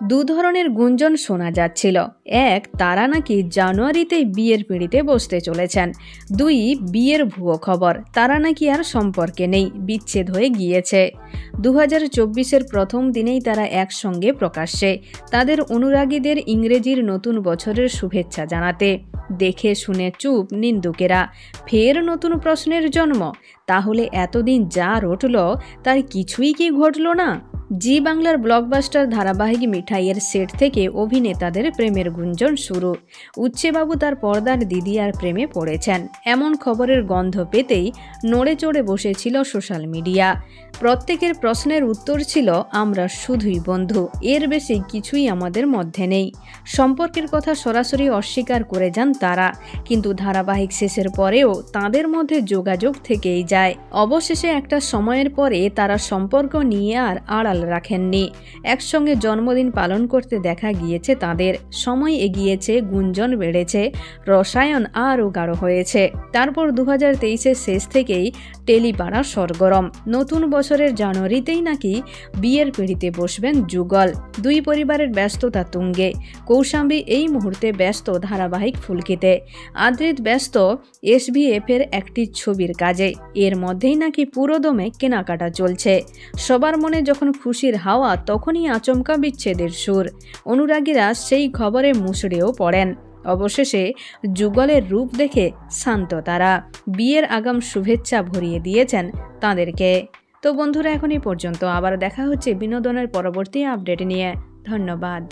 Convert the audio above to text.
দু ধরনের গুঞ্জন শোনা যাচ্ছিল। এক, তারা নাকি জানুয়ারিতেই বিয়ের পিঁড়িতে বসতে চলেছেন। দুই, বিয়ের ভুয়ো খবর, তারা নাকি আর সম্পর্কে নেই, বিচ্ছেদ হয়ে গিয়েছে। 2024-এর প্রথম দিনেই তারা একসঙ্গে প্রকাশ্যে তাদের অনুরাগীদের ইংরেজির নতুন বছরের শুভেচ্ছা জানাতে। দেখে শুনে চুপ নিন্দুকেরা। ফের নতুন প্রশ্নের জন্ম। তাহলে এতদিন যা রটল তার কিছুই কি ঘটল না? জি বাংলার ব্লকবাস্টার ধারাবাহিক মিঠাইয়ের সেট থেকে অভিনেতাদের প্রেমের গুঞ্জন শুরু। উচ্ছেবাবু তার পর্দার দিদিয়ার প্রেমে পড়েছেন, এমন খবরের গন্ধ পেতেই নড়ে চড়ে বসেছিল সোশ্যাল মিডিয়া। প্রত্যেকের প্রশ্নের উত্তর ছিল, আমরা শুধুই বন্ধু, এর বেশি কিছুই আমাদের মধ্যে নেই। সম্পর্কের কথা সরাসরি অস্বীকার করে যান তারা, কিন্তু ধারাবাহিক শেষের পরেও তাদের মধ্যে যোগাযোগ থেকেই যায়। অবশেষে একটা সময়ের পরে তারা সম্পর্ক নিয়ে আর আড়াল রাখেননি। একসঙ্গে জন্মদিন পালন করতে দেখা গিয়েছে তাদের। সময় এগিয়েছে, গুঞ্জন বেড়েছে, রসায়ন আরও গাঢ় হয়েছে। তারপর 2023-এর শেষ থেকেই টেলিপাড়া সরগরম। নতুন বছরের জানুয়ারিতেই নাকি বিয়ের পিঁড়িতে বসবেন যুগল। দুই পরিবারের ব্যস্ততা তুঙ্গে। কৌশাম্বী এই মুহূর্তে ব্যস্ত ধারাবাহিক ফুলকিতে, আদ্রিত ব্যস্ত SVF-এর একটি ছবির কাজে। এর মধ্যেই নাকি পুরোদমে কেনাকাটা চলছে। সবার মনে যখন খুশির হাওয়া, তখনই আচমকা বিচ্ছেদের সুর। অনুরাগীরা সেই খবরে মুষড়েও পড়েন। অবশেষে যুগলের রূপ দেখে শান্ত তারা। বিয়ের আগাম শুভেচ্ছা ভরিয়ে দিয়েছেন তাঁদেরকে। তো বন্ধুরা, এখন এই পর্যন্ত। আবার দেখা হচ্ছে বিনোদনের পরবর্তী আপডেট নিয়ে। ধন্যবাদ।